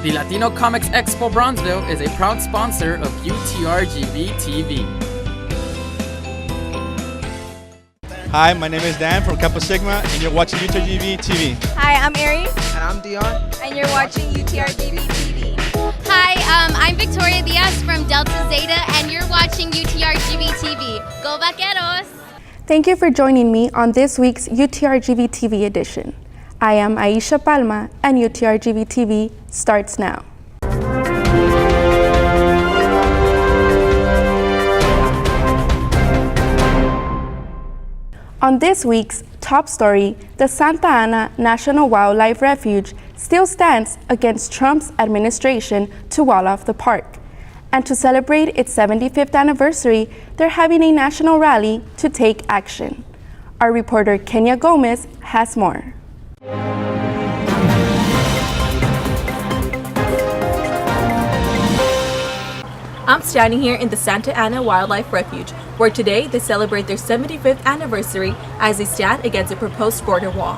The Latino Comics Expo Bronzeville is a proud sponsor of UTRGV-TV. Hi, my name is Dan from Kappa Sigma, and you're watching UTRGV-TV. Hi, I'm Aries. And I'm Dion. And you're watching UTRGV-TV. Hi, I'm Victoria Diaz from Delta Zeta, and you're watching UTRGV-TV. Go Vaqueros! Thank you for joining me on this week's UTRGV-TV edition. I am Aisha Palma, and UTRGV-TV starts now. On this week's top story, the Santa Ana National Wildlife Refuge still stands against Trump's administration to wall off the park. And to celebrate its 75th anniversary, they're having a national rally to take action. Our reporter Kenya Gomez has more. I'm standing here in the Santa Ana Wildlife Refuge, where today they celebrate their 75th anniversary as they stand against a proposed border wall.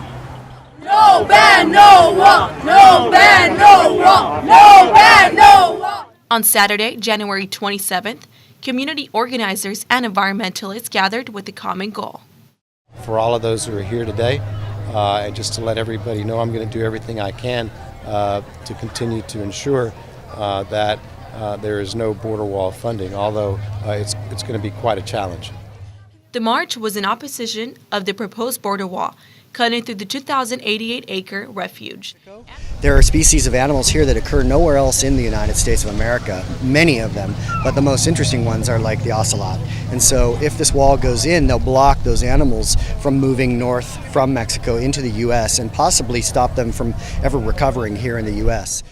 No ban, no wall! No ban, no wall! No ban, no wall! On Saturday, January 27th, community organizers and environmentalists gathered with a common goal. For all of those who are here today, and just to let everybody know, I'm going to do everything I can to continue to ensure that there is no border wall funding, although it's going to be quite a challenge. The march was in opposition of the proposed border wall, cutting through the 2,088-acre refuge. There are species of animals here that occur nowhere else in the United States of America, many of them, but the most interesting ones are like the ocelot. And so if this wall goes in, they'll block those animals from moving north from Mexico into the U.S. and possibly stop them from ever recovering here in the U.S.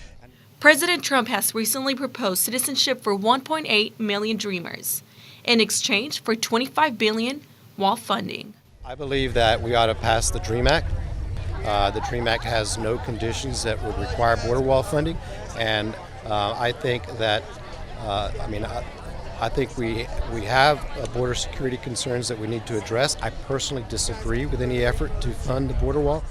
President Trump has recently proposed citizenship for 1.8 million Dreamers in exchange for $25 billion wall funding. I believe that we ought to pass the DREAM Act. The DREAM Act has no conditions that would require border wall funding, and I think that, I think we have border security concerns that we need to address. I personally disagree with any effort to fund the border wall.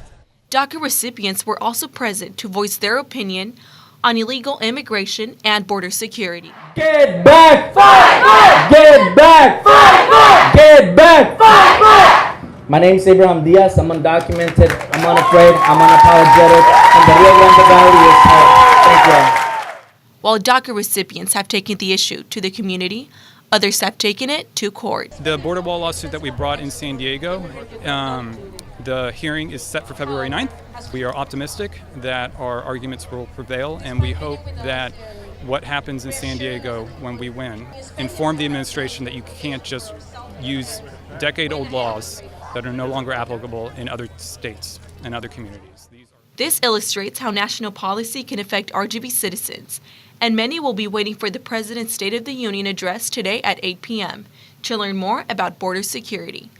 DACA recipients were also present to voice their opinion on illegal immigration and border security. Get back! Fight back! Get back! Fight back! Get back! Fight back! My name is Abraham Diaz. I'm undocumented, I'm unafraid, I'm unapologetic, and the real Renta Valley is home. Thank you. While DACA recipients have taken the issue to the community, others have taken it to court. The border wall lawsuit that we brought in San Diego, the hearing is set for February 9th. We are optimistic that our arguments will prevail, and we hope that what happens in San Diego when we win inform the administration that you can't just use decade-old laws that are no longer applicable in other states and other communities. This illustrates how national policy can affect RGV citizens, and many will be waiting for the President's State of the Union address today at 8 p.m. to learn more about border security.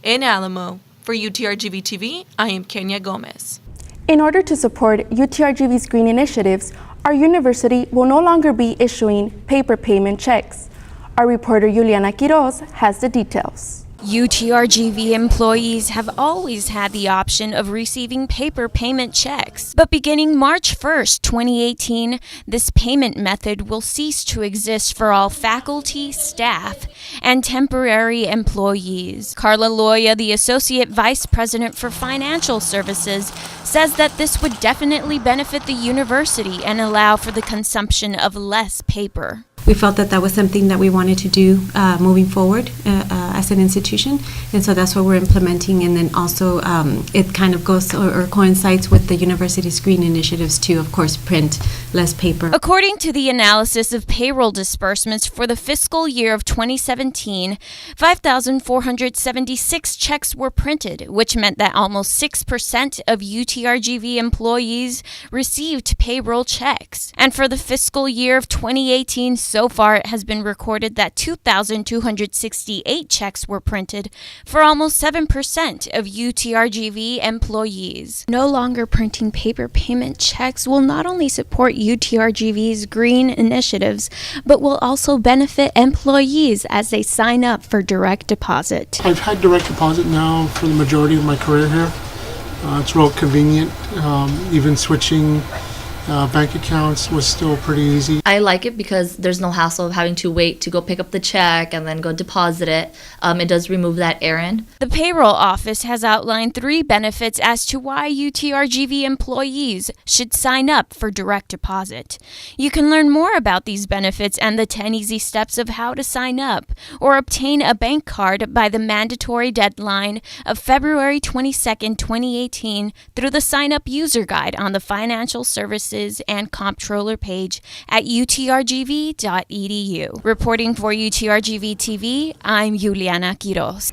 In Alamo, for UTRGV-TV, I am Kenya Gomez. In order to support UTRGV's green initiatives, our university will no longer be issuing paper payment checks. Our reporter Juliana Quiroz has the details. UTRGV employees have always had the option of receiving paper payment checks. But beginning March 1st, 2018, this payment method will cease to exist for all faculty, staff, and temporary employees. Carla Loya, the Associate Vice President for Financial Services, says that this would definitely benefit the university and allow for the consumption of less paper. We felt that that was something that we wanted to do moving forward as an institution, and so that's what we're implementing. And then also it kind of goes or coincides with the university's green initiatives to, of course, print less paper. According to the analysis of payroll disbursements for the fiscal year of 2017, 5,476 checks were printed, which meant that almost 6% of UTRGV employees received payroll checks. And for the fiscal year of 2018, so far, it has been recorded that 2,268 checks were printed for almost 7% of UTRGV employees. No longer printing paper payment checks will not only support UTRGV's green initiatives, but will also benefit employees as they sign up for direct deposit. I've had direct deposit now for the majority of my career here. It's real convenient, even switching bank accounts was still pretty easy. I like it because there's no hassle of having to wait to go pick up the check and then go deposit it. It does remove that errand. The payroll office has outlined 3 benefits as to why UTRGV employees should sign up for direct deposit. You can learn more about these benefits and the 10 easy steps of how to sign up or obtain a bank card by the mandatory deadline of February 22nd, 2018 through the Sign Up User Guide on the Financial Services and Comptroller page at utrgv.edu. Reporting for UTRGV-TV, I'm Juliana Quiroz.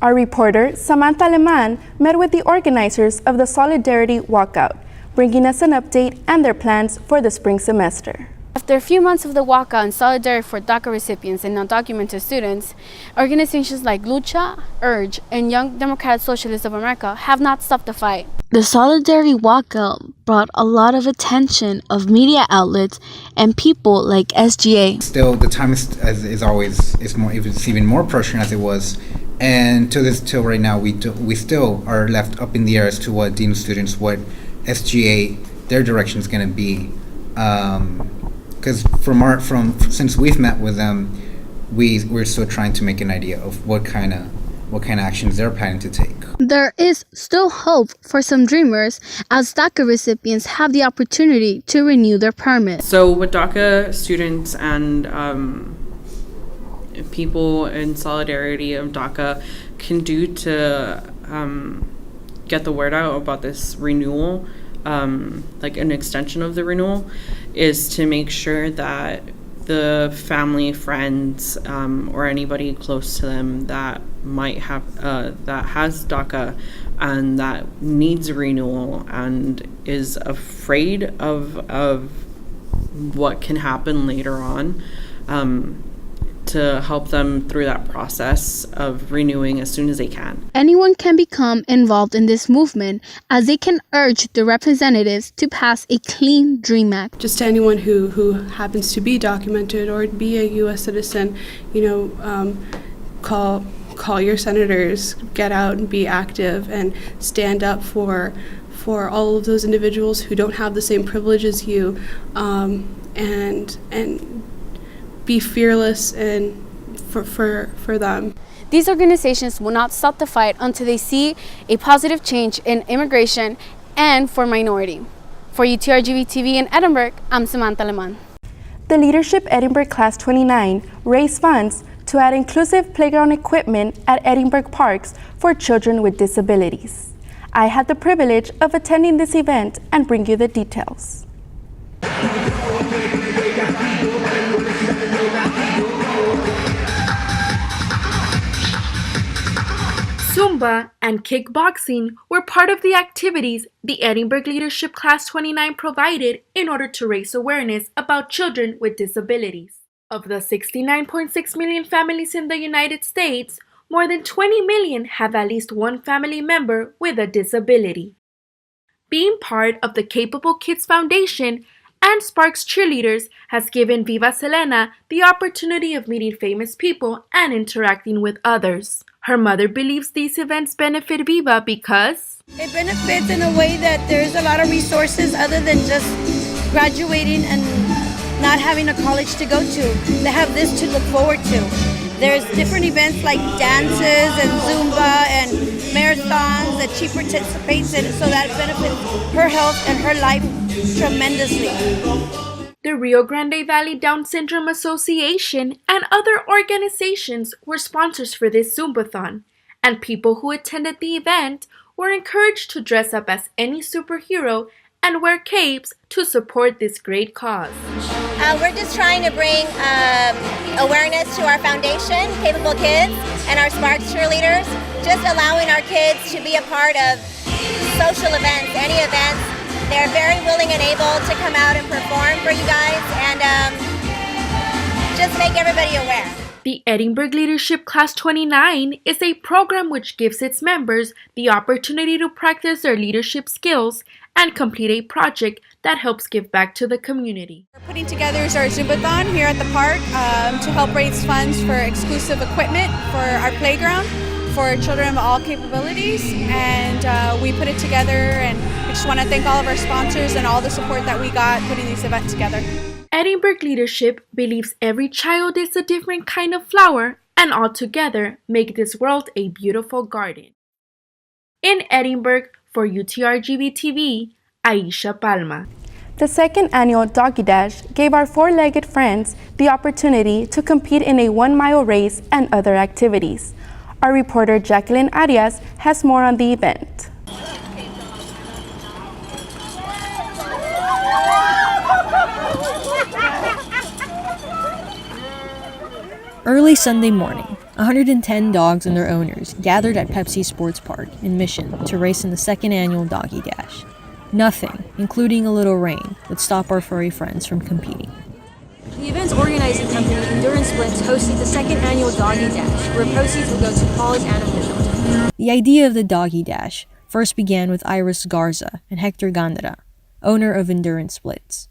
Our reporter, Samantha Aleman, met with the organizers of the Solidarity Walkout, bringing us an update and their plans for the spring semester. After a few months of the walkout in solidarity for DACA recipients and undocumented students, organizations like Lucha, URGE, and Young Democratic Socialists of America have not stopped the fight. The Solidarity Walkout brought a lot of attention of media outlets and people like SGA. Still, the time is even more pressuring as it was, and till right now, we still are left up in the air as to what Dean of Students, what SGA, their direction is going to be. Because since we've met with them, we're still trying to make an idea of what kind of actions they're planning to take. There is still hope for some dreamers, as DACA recipients have the opportunity to renew their permit. So what DACA students and people in solidarity of DACA can do to get the word out about this renewal, like an extension of the renewal, is to make sure that the family, friends, or anybody close to them that might have that has DACA and that needs a renewal and is afraid of what can happen later on, to help them through that process of renewing as soon as they can. Anyone can become involved in this movement, as they can urge the representatives to pass a clean DREAM Act. Just to anyone who happens to be documented or be a U.S. citizen, call your senators, get out and be active and stand up for all of those individuals who don't have the same privilege as you, and be fearless and for them. These organizations will not stop the fight until they see a positive change in immigration and for minority. For UTRGV-TV in Edinburgh, I'm Samantha Aleman. The Leadership Edinburgh Class 29 raised funds to add inclusive playground equipment at Edinburgh parks for children with disabilities. I had the privilege of attending this event and bring you the details. Zumba and kickboxing were part of the activities the Edinburgh Leadership Class 29 provided in order to raise awareness about children with disabilities. Of the 69.6 million families in the United States, more than 20 million have at least one family member with a disability. Being part of the Capable Kids Foundation and Sparks Cheerleaders has given Viva Selena the opportunity of meeting famous people and interacting with others. Her mother believes these events benefit Viva because it benefits in a way that there's a lot of resources other than just graduating and not having a college to go to. They have this to look forward to. There's different events like dances and Zumba and marathons that she participates in, so that benefits her health and her life tremendously. The Rio Grande Valley Down Syndrome Association and other organizations were sponsors for this Zumbathon, and people who attended the event were encouraged to dress up as any superhero and wear capes to support this great cause. We're just trying to bring awareness to our foundation, Capable Kids, and our Sparks Cheerleaders, just allowing our kids to be a part of social events, any events. They're very willing and able to come out and perform for you guys and just make everybody aware. The Edinburgh Leadership Class 29 is a program which gives its members the opportunity to practice their leadership skills and complete a project that helps give back to the community. We're putting together our Zumbathon here at the park to help raise funds for exclusive equipment for our playground for children of all capabilities, and we put it together, and we just want to thank all of our sponsors and all the support that we got putting this event together. Edinburgh Leadership believes every child is a different kind of flower, and all together make this world a beautiful garden. In Edinburgh, for UTRGV-TV, Aisha Palma. The second annual Doggie Dash gave our four-legged friends the opportunity to compete in a 1-mile race and other activities. Our reporter Jacqueline Arias has more on the event. Early Sunday morning, 110 dogs and their owners gathered at Pepsi Sports Park in Mission to race in the second annual Doggie Dash. Nothing, including a little rain, would stop our furry friends from competing. The event's organizing company, Endurance Blitz, hosted the second annual Doggie Dash, where proceeds will go to cause and officials. The idea of the Doggie Dash first began with Iris Garza and Hector Gandara, owner of Endurance Blitz.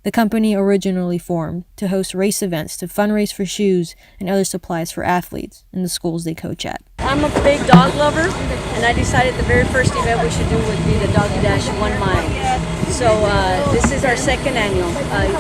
The company originally formed to host race events to fundraise for shoes and other supplies for athletes in the schools they coach at. I'm a big dog lover, and I decided the very first event we should do would be the Doggie Dash 1 mile. So this is our second annual.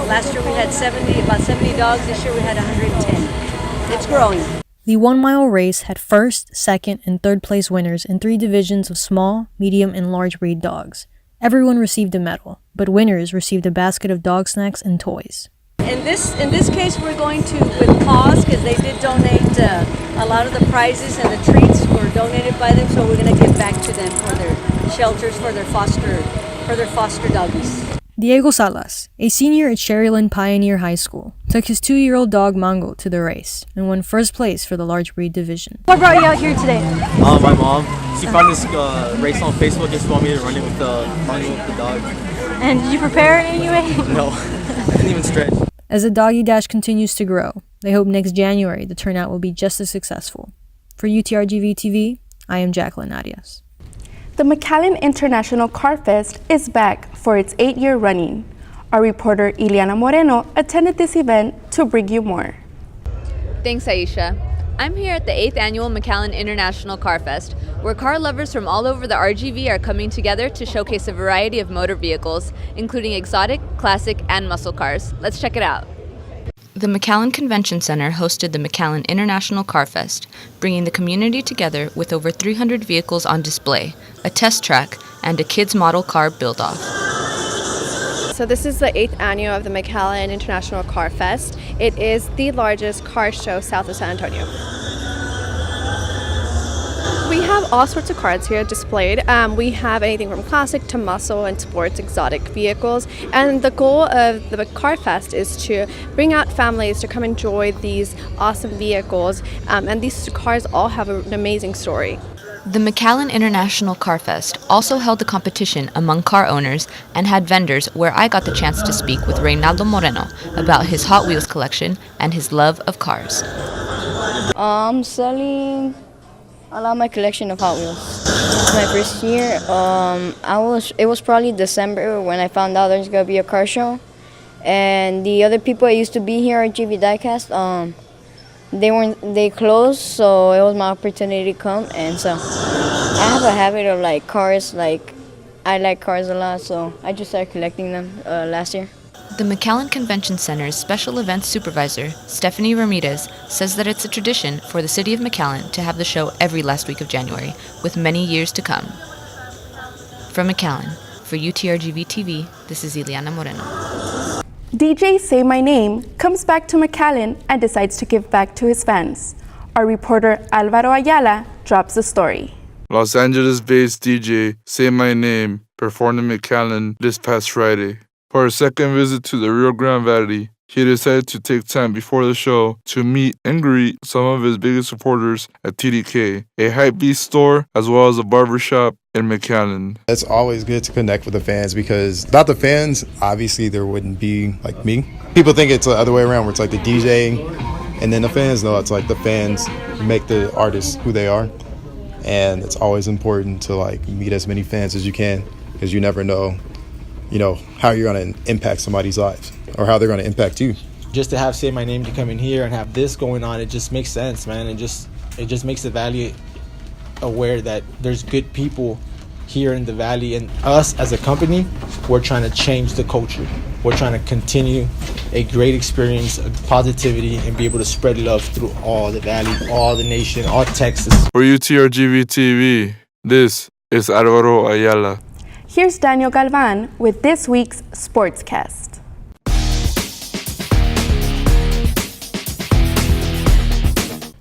Last year we had about 70 dogs. This year we had 110. It's growing. The 1 mile race had first, second, and third place winners in 3 divisions of small, medium, and large breed dogs. Everyone received a medal, but winners received a basket of dog snacks and toys. In this case, we're going to with Paws, because they did donate a lot of the prizes, and the treats were donated by them. So we're going to give back to them for their shelters, for their foster doggies. Diego Salas, a senior at Sherryland Pioneer High School, took his 2-year-old dog Mango to the race and won first place for the large breed division. What brought you out here today? My mom. She found this race on Facebook and she wanted me to run it with the Mango with the dog. And did you prepare anyway? No, I didn't even stretch. As the Doggie Dash continues to grow, they hope next January the turnout will be just as successful. For UTRGV-TV, I am Jacqueline Arias. The McAllen International CarFest is back for its 8th year running. Our reporter Ileana Moreno attended this event to bring you more. Thanks, Aisha. I'm here at the 8th annual McAllen International CarFest, where car lovers from all over the RGV are coming together to showcase a variety of motor vehicles, including exotic, classic, and muscle cars. Let's check it out. The McAllen Convention Center hosted the McAllen International CarFest, bringing the community together with over 300 vehicles on display, a test track, and a kids' model car build-off. So this is the 8th annual of the McAllen International CarFest. It is the largest car show south of San Antonio. We have all sorts of cars here displayed. We have anything from classic to muscle and sports exotic vehicles. And the goal of the CarFest is to bring out families to come enjoy these awesome vehicles. And these cars all have an amazing story. The McAllen International CarFest also held a competition among car owners and had vendors where I got the chance to speak with Reynaldo Moreno about his Hot Wheels collection and his love of cars. I'm selling a lot of my collection of Hot Wheels. It's my first year. It was probably December when I found out there's gonna be a car show, and the other people that used to be here at GV Diecast, they closed, so it was my opportunity to come. And so I have a habit of like cars, like I like cars a lot, so I just started collecting them last year. The McAllen Convention Center's Special Events Supervisor, Stephanie Ramirez, says that it's a tradition for the city of McAllen to have the show every last week of January, with many years to come. From McAllen, for UTRGV-TV, this is Ileana Moreno. DJ Say My Name comes back to McAllen and decides to give back to his fans. Our reporter Alvaro Ayala drops the story. Los Angeles-based DJ Say My Name performed in McAllen this past Friday. For his second visit to the Rio Grande Valley, he decided to take time before the show to meet and greet some of his biggest supporters at Tdk, a hypebeast store, as well as a barbershop in McAllen. It's always good to connect with the fans because without the fans, obviously there wouldn't be like me. People think it's the other way around where it's like the DJ and then the fans. No, it's like the fans make the artists who they are. And it's always important to like meet as many fans as you can because you never know, how you're going to impact somebody's lives or how they're going to impact you. Just to have Say My Name to come in here and have this going on, it just makes sense, man. It just makes the value aware that there's good people here in the Valley, and us as a company, we're trying to change the culture. We're trying to continue a great experience of positivity and be able to spread love through all the Valley, all the nation, all Texas. For UTRGV-TV, this is Alvaro Ayala. Here's Daniel Galvan with this week's Sportscast.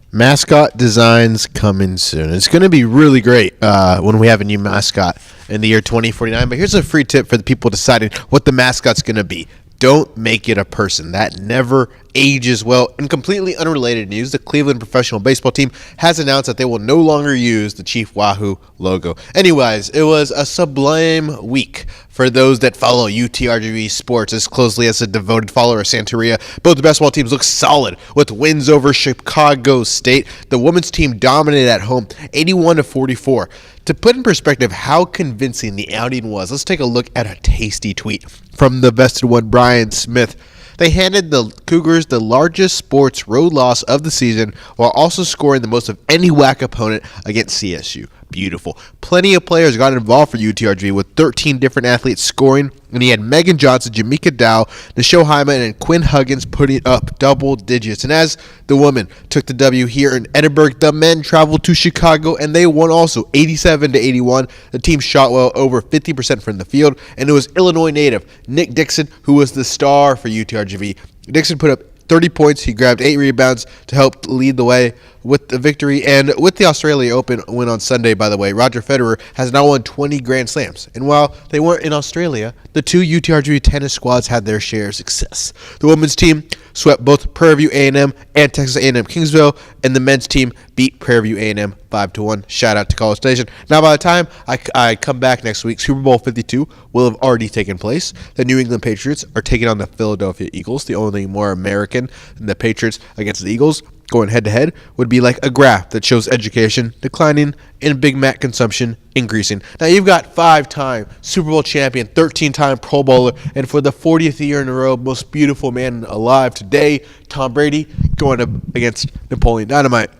Mascot designs coming soon. It's going to be really great when we have a new mascot in the year 2049. But here's a free tip for the people deciding what the mascot's going to be. Don't make it a person. That never ages well. And completely unrelated news, the Cleveland professional baseball team has announced that they will no longer use the Chief Wahoo logo. Anyways, it was a sublime week for those that follow UTRGV sports as closely as a devoted follower of Santeria. Both the basketball teams look solid with wins over Chicago State. The women's team dominated at home 81-44. To put in perspective how convincing the outing was, let's take a look at a tasty tweet from the vested one, Brian Smith. They handed the Cougars the largest sports road loss of the season while also scoring the most of any WAC opponent against CSU. Beautiful. Plenty of players got involved for UTRGV with 13 different athletes scoring, and he had Megan Johnson, Jamaica Dow, Nichelle Hyman, and Quinn Huggins putting up double digits. And as the women took the W here in Edinburgh, the men traveled to Chicago, and they won also 87-81. The team shot well over 50% from the field, and it was Illinois native Nick Dixon who was the star for UTRGV. Dixon put up 30 points. He grabbed 8 rebounds to help lead the way with the victory. And with the Australia Open win on Sunday, by the way, Roger Federer has now won 20 Grand Slams. And while they weren't in Australia, the two UTRGV tennis squads had their share of success. The women's team swept both Prairie View A&M and Texas A&M Kingsville, and the men's team beat Prairie View A&M 5-1. Shout out to College Station. Now, by the time I come back next week, Super Bowl 52 will have already taken place. The New England Patriots are taking on the Philadelphia Eagles, the only more American than the Patriots against the Eagles. Going head-to-head would be like a graph that shows education declining and Big Mac consumption increasing. Now, you've got 5-time Super Bowl champion, 13-time Pro Bowler, and for the 40th year in a row, most beautiful man alive today, Tom Brady, going up against Napoleon Dynamite.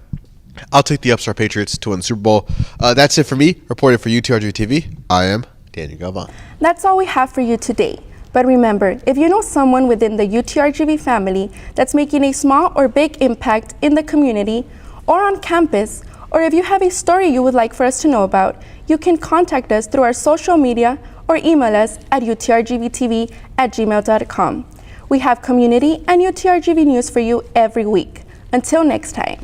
I'll take the Upstart Patriots to win the Super Bowl. That's it for me. Reported for UTRGV-TV, I am Daniel Galvan. That's all we have for you today. But remember, if you know someone within the UTRGV family that's making a small or big impact in the community or on campus, or if you have a story you would like for us to know about, you can contact us through our social media or email us at utrgvtv@gmail.com. We have community and UTRGV news for you every week. Until next time.